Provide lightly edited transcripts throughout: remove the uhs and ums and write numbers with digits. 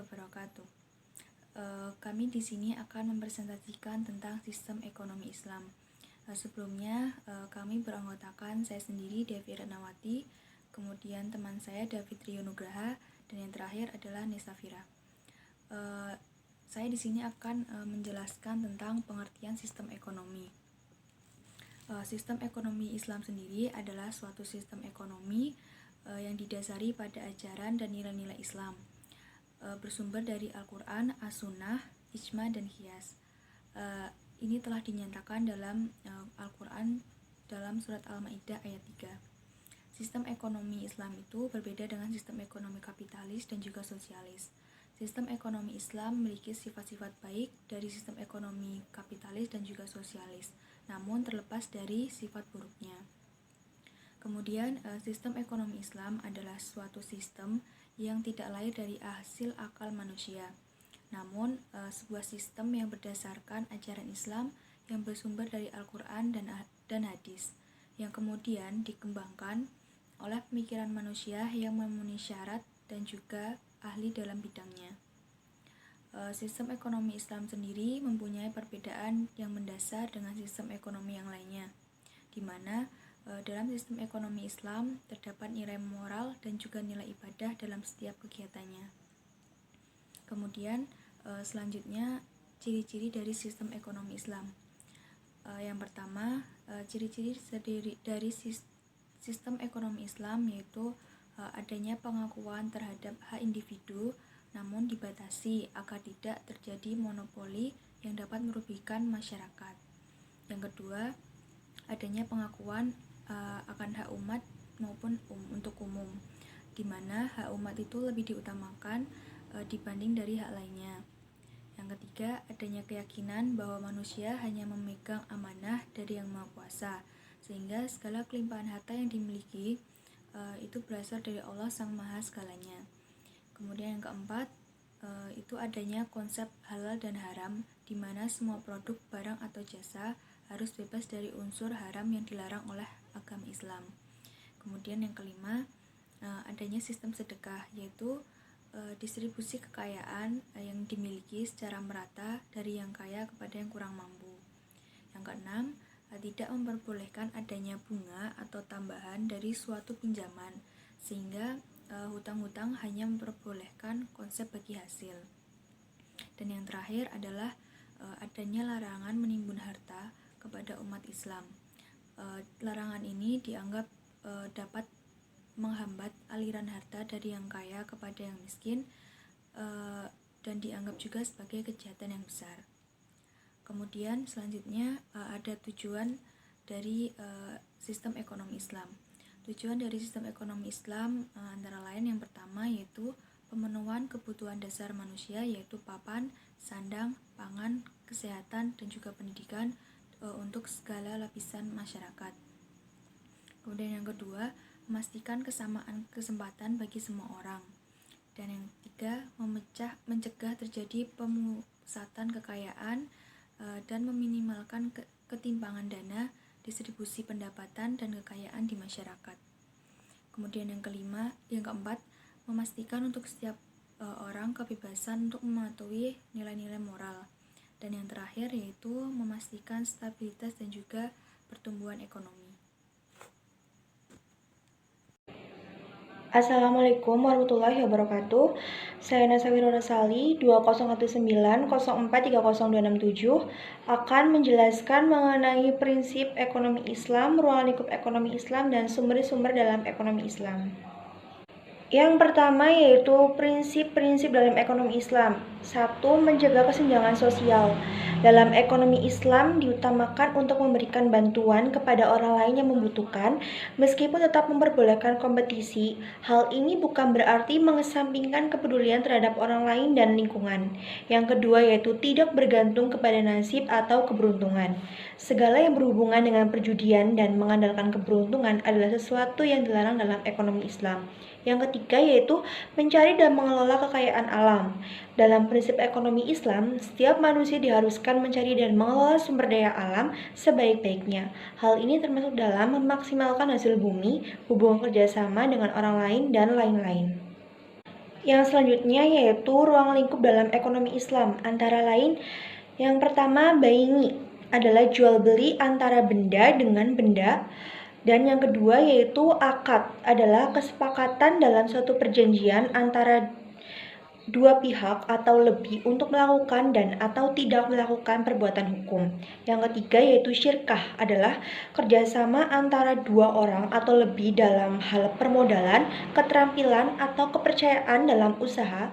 wabarakatuh. Kami di sini akan mempresentasikan tentang sistem ekonomi Islam. Sebelumnya, kami beranggotakan saya sendiri, Devi Ratnawati, kemudian teman saya David Rio Nugraha, dan yang terakhir adalah Nesafira. Saya di sini akan menjelaskan tentang pengertian sistem ekonomi. Sistem ekonomi Islam sendiri adalah suatu sistem ekonomi yang didasari pada ajaran dan nilai-nilai Islam, bersumber dari Al-Quran, As-Sunnah, Ijma, dan Qiyas. Ini telah dinyatakan dalam Al-Quran dalam surat Al-Ma'idah ayat 3. Sistem ekonomi Islam itu berbeda dengan sistem ekonomi kapitalis dan juga sosialis. Sistem ekonomi Islam memiliki sifat-sifat baik dari sistem ekonomi kapitalis dan juga sosialis, namun terlepas dari sifat buruknya. Kemudian, sistem ekonomi Islam adalah suatu sistem yang tidak lahir dari hasil akal manusia, namun sebuah sistem yang berdasarkan ajaran Islam yang bersumber dari Al-Quran dan hadis, yang kemudian dikembangkan oleh pemikiran manusia yang memenuhi syarat dan juga ahli dalam bidangnya. Sistem ekonomi Islam sendiri mempunyai perbedaan yang mendasar dengan sistem ekonomi yang lainnya, di mana dalam sistem ekonomi Islam terdapat nilai moral dan juga nilai ibadah dalam setiap kegiatannya. Kemudian selanjutnya ciri-ciri dari sistem ekonomi Islam. Yang pertama, ciri-ciri dari sistem ekonomi Islam yaitu adanya pengakuan terhadap hak individu, namun dibatasi agar tidak terjadi monopoli yang dapat merugikan masyarakat. Yang kedua, adanya pengakuan akan hak umat maupun untuk umum, di mana hak umat itu lebih diutamakan dibanding dari hak lainnya. Yang ketiga, adanya keyakinan bahwa manusia hanya memegang amanah dari Yang Maha Kuasa, sehingga segala kelimpahan harta yang dimiliki itu berasal dari Allah Sang Maha Segalanya. Kemudian yang keempat, itu adanya konsep halal dan haram, di mana semua produk, barang atau jasa harus bebas dari unsur haram yang dilarang oleh agama Islam. Kemudian yang kelima, adanya sistem sedekah, yaitu distribusi kekayaan yang dimiliki secara merata dari yang kaya kepada yang kurang mampu. Yang keenam, tidak memperbolehkan adanya bunga atau tambahan dari suatu pinjaman, sehingga hutang-hutang hanya memperbolehkan konsep bagi hasil. Dan yang terakhir adalah adanya larangan menimbun harta kepada umat Islam. Larangan ini dianggap dapat menghambat aliran harta dari yang kaya kepada yang miskin, dan dianggap juga sebagai kejahatan yang besar. Kemudian selanjutnya ada tujuan dari sistem ekonomi Islam. Tujuan dari sistem ekonomi Islam antara lain yang pertama yaitu pemenuhan kebutuhan dasar manusia, yaitu papan, sandang, pangan, kesehatan, dan juga pendidikan untuk segala lapisan masyarakat. Kemudian yang kedua, memastikan kesamaan kesempatan bagi semua orang. Dan yang ketiga, mencegah terjadi pemusatan kekayaan dan meminimalkan ketimpangan dana, distribusi pendapatan dan kekayaan di masyarakat. Kemudian yang keempat, memastikan untuk setiap orang kebebasan untuk mematuhi nilai-nilai moral. Dan yang terakhir yaitu memastikan stabilitas dan juga pertumbuhan ekonomi. Assalamualaikum warahmatullahi wabarakatuh. Saya Nasawiro Rasali 2019043027 akan menjelaskan mengenai prinsip ekonomi Islam, ruang lingkup ekonomi Islam, dan sumber-sumber dalam ekonomi Islam. Yang pertama yaitu prinsip-prinsip dalam ekonomi Islam. 1. Menjaga kesenjangan sosial. Dalam ekonomi Islam diutamakan untuk memberikan bantuan kepada orang lain yang membutuhkan, meskipun tetap memperbolehkan kompetisi. Hal ini bukan berarti mengesampingkan kepedulian terhadap orang lain dan lingkungan. Yang kedua yaitu tidak bergantung kepada nasib atau keberuntungan. Segala yang berhubungan dengan perjudian dan mengandalkan keberuntungan adalah sesuatu yang dilarang dalam ekonomi Islam. Yang ketiga yaitu mencari dan mengelola kekayaan alam. Dalam prinsip ekonomi Islam, setiap manusia diharuskan mencari dan mengelola sumber daya alam sebaik-baiknya. Hal ini termasuk dalam memaksimalkan hasil bumi, hubungan kerjasama dengan orang lain, dan lain-lain. Yang selanjutnya yaitu ruang lingkup dalam ekonomi Islam. Antara lain, yang pertama bai'i adalah jual beli antara benda dengan benda. Dan yang kedua yaitu akad adalah kesepakatan dalam suatu perjanjian antara dua pihak atau lebih untuk melakukan dan atau tidak melakukan perbuatan hukum. Yang ketiga yaitu syirkah adalah kerjasama antara dua orang atau lebih dalam hal permodalan, keterampilan, atau kepercayaan dalam usaha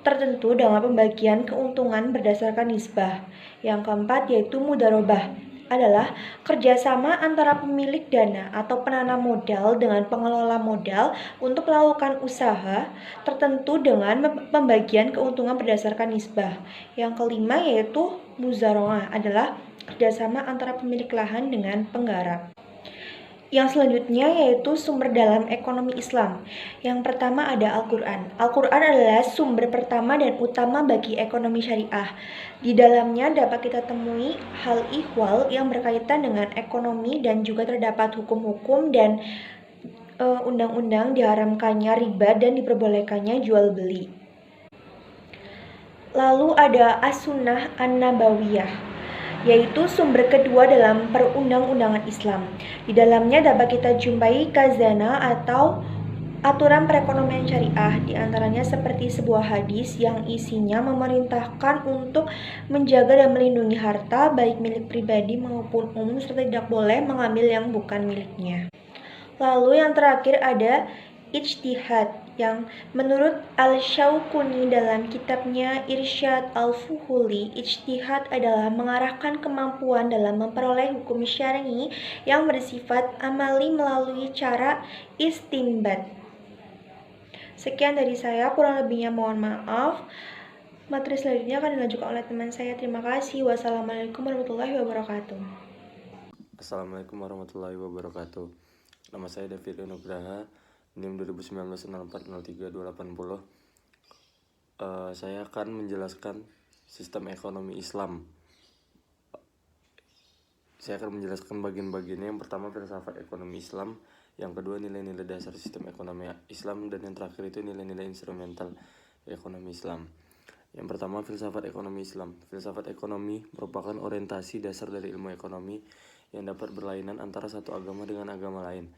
tertentu dalam pembagian keuntungan berdasarkan nisbah. Yang keempat yaitu mudarobah adalah kerjasama antara pemilik dana atau penanam modal dengan pengelola modal untuk melakukan usaha tertentu dengan pembagian keuntungan berdasarkan nisbah. Yang kelima yaitu muzaroah adalah kerjasama antara pemilik lahan dengan penggarap. Yang selanjutnya yaitu sumber dalam ekonomi Islam. Yang pertama ada Al-Quran. Al-Quran adalah sumber pertama dan utama bagi ekonomi syariah. Di dalamnya dapat kita temui hal ihwal yang berkaitan dengan ekonomi dan juga terdapat hukum-hukum dan undang-undang diharamkannya riba dan diperbolehkannya jual beli. Lalu ada As-Sunnah An-Nabawiyah, yaitu sumber kedua dalam perundang-undangan Islam. Di dalamnya dapat kita jumpai khazanah atau aturan perekonomian syariah, di antaranya seperti sebuah hadis yang isinya memerintahkan untuk menjaga dan melindungi harta baik milik pribadi maupun umum serta tidak boleh mengambil yang bukan miliknya. Lalu yang terakhir ada ijtihad yang menurut Al-Syauquni dalam kitabnya Irsyad Al-Fuhuli, ijtihad adalah mengarahkan kemampuan dalam memperoleh hukum syar'i yang bersifat amali melalui cara istinbat. Sekian dari saya, kurang lebihnya mohon maaf. Materi selanjutnya akan dilanjutkan oleh teman saya. Terima kasih. Wassalamualaikum warahmatullahi wabarakatuh. Assalamualaikum warahmatullahi wabarakatuh. Nama saya David Nugraha, NIM 2019-0403-280. Saya akan menjelaskan sistem ekonomi Islam. Saya akan menjelaskan bagian-bagiannya. Yang pertama filsafat ekonomi Islam, yang kedua nilai-nilai dasar sistem ekonomi Islam, dan yang terakhir itu nilai-nilai instrumental ekonomi Islam. Yang pertama filsafat ekonomi Islam. Filsafat ekonomi merupakan orientasi dasar dari ilmu ekonomi yang dapat berlainan antara satu agama dengan agama lain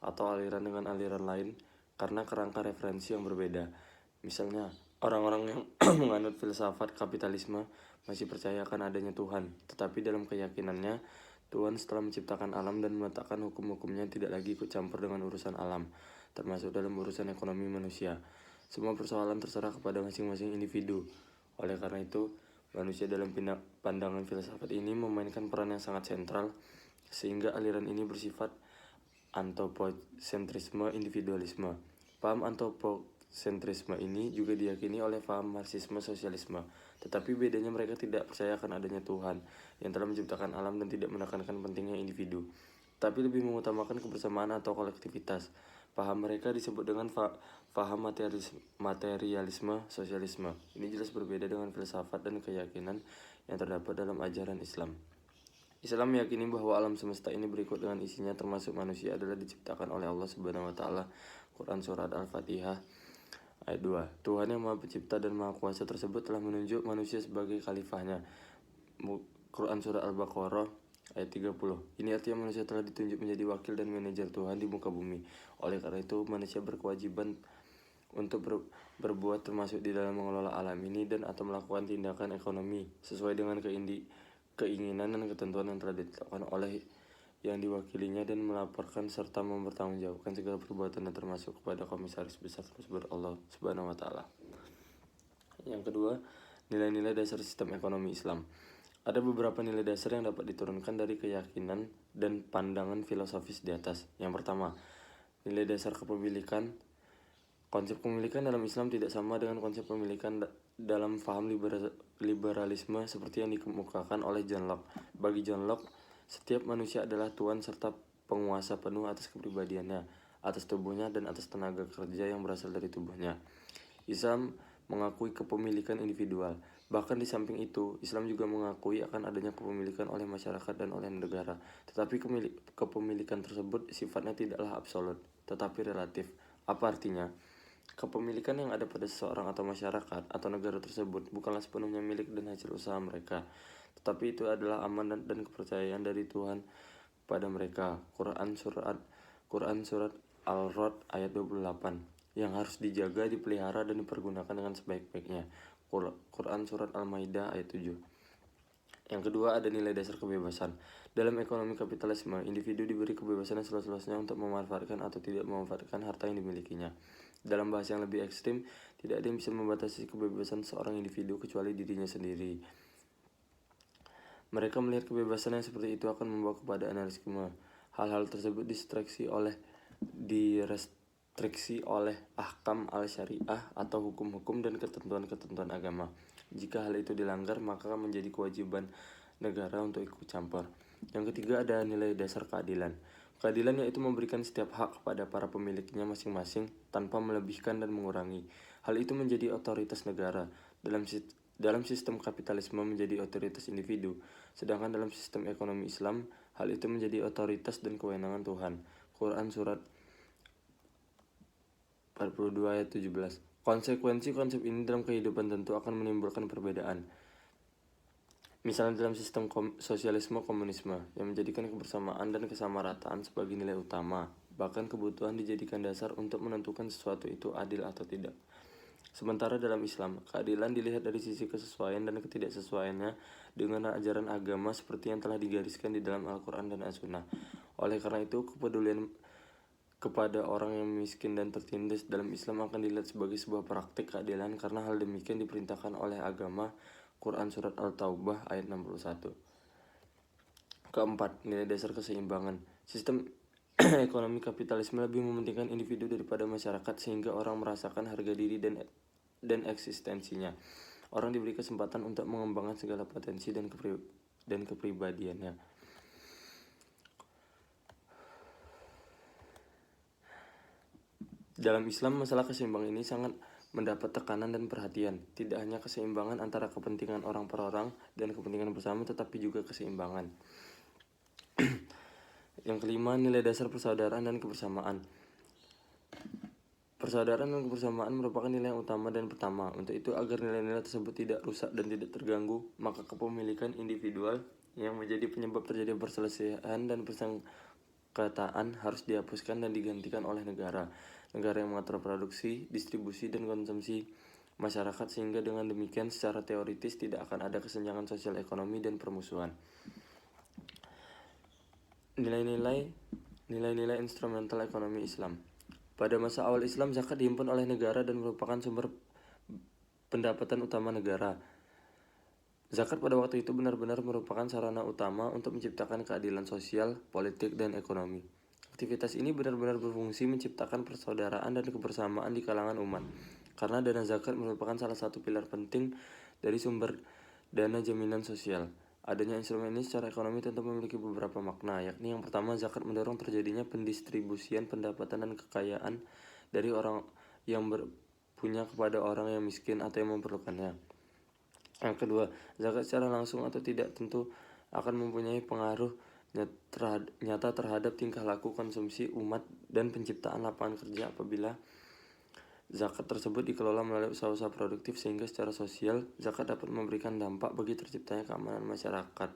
atau aliran dengan aliran lain karena kerangka referensi yang berbeda. Misalnya, orang-orang yang menganut filsafat kapitalisme masih percaya akan adanya Tuhan, tetapi dalam keyakinannya Tuhan setelah menciptakan alam dan meletakkan hukum-hukumnya tidak lagi ikut campur dengan urusan alam, termasuk dalam urusan ekonomi manusia. Semua persoalan terserah kepada masing-masing individu. Oleh karena itu, manusia dalam pandangan filsafat ini memainkan peran yang sangat sentral, sehingga aliran ini bersifat antropocentrisme individualisme. Paham antropocentrisme ini juga diyakini oleh paham marxisme sosialisme, tetapi bedanya mereka tidak percaya akan adanya Tuhan yang telah menciptakan alam dan tidak menekankan pentingnya individu, tapi lebih mengutamakan kebersamaan atau kolektivitas. Paham mereka disebut dengan paham materialisme sosialisme. Ini jelas berbeda dengan filsafat dan keyakinan yang terdapat dalam ajaran Islam. Islam meyakini bahwa alam semesta ini berikut dengan isinya termasuk manusia adalah diciptakan oleh Allah Subhanahu wa taala. Quran surat Al-Fatihah ayat 2. Tuhan yang Maha Pencipta dan Maha Kuasa tersebut telah menunjuk manusia sebagai khalifahnya. Quran surat Al-Baqarah ayat 30. Ini artinya manusia telah ditunjuk menjadi wakil dan manajer Tuhan di muka bumi. Oleh karena itu, manusia berkewajiban untuk berbuat termasuk di dalam mengelola alam ini dan atau melakukan tindakan ekonomi sesuai dengan keinginan dan ketentuan yang telah ditetapkan oleh yang diwakilinya dan melaporkan serta mempertanggungjawabkan segala perbuatan dan termasuk kepada komisaris besar tersebut Allah Subhanahu wa taala. Yang kedua, nilai-nilai dasar sistem ekonomi Islam. Ada beberapa nilai dasar yang dapat diturunkan dari keyakinan dan pandangan filosofis di atas. Yang pertama, nilai dasar kepemilikan. Konsep kepemilikan dalam Islam tidak sama dengan konsep pemilikan dalam paham liberalisme seperti yang dikemukakan oleh John Locke. Bagi John Locke, setiap manusia adalah tuan serta penguasa penuh atas kepribadiannya, atas tubuhnya, dan atas tenaga kerja yang berasal dari tubuhnya. Islam mengakui kepemilikan individual. Bahkan di samping itu, Islam juga mengakui akan adanya kepemilikan oleh masyarakat dan oleh negara. Tetapi kepemilikan tersebut sifatnya tidaklah absolut, tetapi relatif. Apa artinya? Kepemilikan yang ada pada seseorang atau masyarakat atau negara tersebut bukanlah sepenuhnya milik dan hasil usaha mereka, tetapi itu adalah amanat dan kepercayaan dari Tuhan pada mereka. Quran surat Al-Rod ayat 28 yang harus dijaga, dipelihara, dan dipergunakan dengan sebaik-baiknya. Quran surat Al-Maidah ayat 7. Yang kedua, ada nilai dasar kebebasan. Dalam ekonomi kapitalisme, individu diberi kebebasan yang seluas-luasnya untuk memanfaatkan atau tidak memanfaatkan harta yang dimilikinya. Dalam bahasa yang lebih ekstrim, tidak ada yang bisa membatasi kebebasan seorang individu kecuali dirinya sendiri. Mereka melihat kebebasan yang seperti itu akan membawa kepada anarkisme. Hal-hal tersebut direstriksi oleh ahkam al-syariah atau hukum-hukum dan ketentuan-ketentuan agama. Jika hal itu dilanggar, maka menjadi kewajiban negara untuk ikut campur. Yang ketiga, ada nilai dasar keadilan. Keadilan yaitu memberikan setiap hak kepada para pemiliknya masing-masing tanpa melebihkan dan mengurangi. Hal itu menjadi otoritas negara. Dalam sistem kapitalisme menjadi otoritas individu, sedangkan dalam sistem ekonomi Islam, hal itu menjadi otoritas dan kewenangan Tuhan. Quran surat 42 ayat 17. Konsekuensi konsep ini dalam kehidupan tentu akan menimbulkan perbedaan. Misalnya dalam sistem sosialisme komunisme yang menjadikan kebersamaan dan kesamarataan sebagai nilai utama, bahkan kebutuhan dijadikan dasar untuk menentukan sesuatu itu adil atau tidak. Sementara dalam Islam, keadilan dilihat dari sisi kesesuaian dan ketidaksesuaiannya dengan ajaran agama seperti yang telah digariskan di dalam Al-Quran dan As-Sunnah. Oleh karena itu, kepedulian kepada orang yang miskin dan tertindas dalam Islam akan dilihat sebagai sebuah praktik keadilan karena hal demikian diperintahkan oleh agama. Quran surat Al-Taubah ayat 61. Keempat, nilai dasar keseimbangan. Sistem ekonomi kapitalisme lebih mementingkan individu daripada masyarakat sehingga orang merasakan harga diri dan eksistensinya. Orang diberi kesempatan untuk mengembangkan segala potensi dan kepribadiannya. Dalam Islam, masalah keseimbangan ini sangat mendapat tekanan dan perhatian. Tidak hanya keseimbangan antara kepentingan orang per orang dan kepentingan bersama, tetapi juga keseimbangan. Yang kelima, nilai dasar persaudaraan dan kebersamaan. Persaudaraan dan kebersamaan merupakan nilai yang utama dan pertama. Untuk itu, agar nilai-nilai tersebut tidak rusak dan tidak terganggu, maka kepemilikan individual yang menjadi penyebab terjadi perselisihan dan persengketaan harus dihapuskan dan digantikan oleh negara yang mengatur produksi, distribusi, dan konsumsi masyarakat, sehingga dengan demikian secara teoritis tidak akan ada kesenjangan sosial ekonomi dan permusuhan. Nilai-nilai instrumental ekonomi Islam. Pada masa awal Islam, zakat dihimpun oleh negara dan merupakan sumber pendapatan utama negara. Zakat pada waktu itu benar-benar merupakan sarana utama untuk menciptakan keadilan sosial, politik, dan ekonomi. Aktivitas ini benar-benar berfungsi menciptakan persaudaraan dan kebersamaan di kalangan umat, karena dana zakat merupakan salah satu pilar penting dari sumber dana jaminan sosial. Adanya instrumen ini secara ekonomi tentu memiliki beberapa makna, yakni yang pertama, zakat mendorong terjadinya pendistribusian pendapatan dan kekayaan dari orang yang punya kepada orang yang miskin atau yang memerlukannya. Yang kedua, zakat secara langsung atau tidak tentu akan mempunyai pengaruh nyata terhadap tingkah laku konsumsi umat dan penciptaan lapangan kerja apabila zakat tersebut dikelola melalui usaha-usaha produktif, sehingga secara sosial zakat dapat memberikan dampak bagi terciptanya keamanan masyarakat.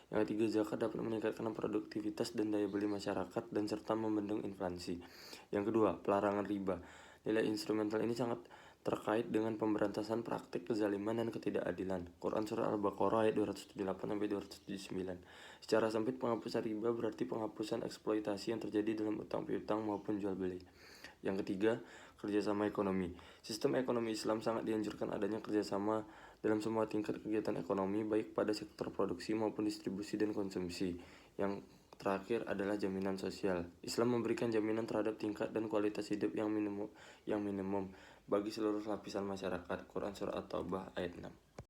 Yang ketiga, zakat dapat meningkatkan produktivitas dan daya beli masyarakat dan serta membendung inflasi. Yang kedua, pelarangan riba. Nilai instrumental ini sangat terkait dengan pemberantasan praktik kezaliman dan ketidakadilan. Quran surah Al-Baqarah ayat 278-279. Secara sempit, penghapusan riba berarti penghapusan eksploitasi yang terjadi dalam utang piutang maupun jual beli. Yang ketiga, kerjasama ekonomi. Sistem ekonomi Islam sangat dianjurkan adanya kerjasama dalam semua tingkat kegiatan ekonomi, baik pada sektor produksi maupun distribusi dan konsumsi. Yang terakhir adalah jaminan sosial. Islam memberikan jaminan terhadap tingkat dan kualitas hidup yang minimum bagi seluruh lapisan masyarakat. Quran surah At-Taubah ayat 6.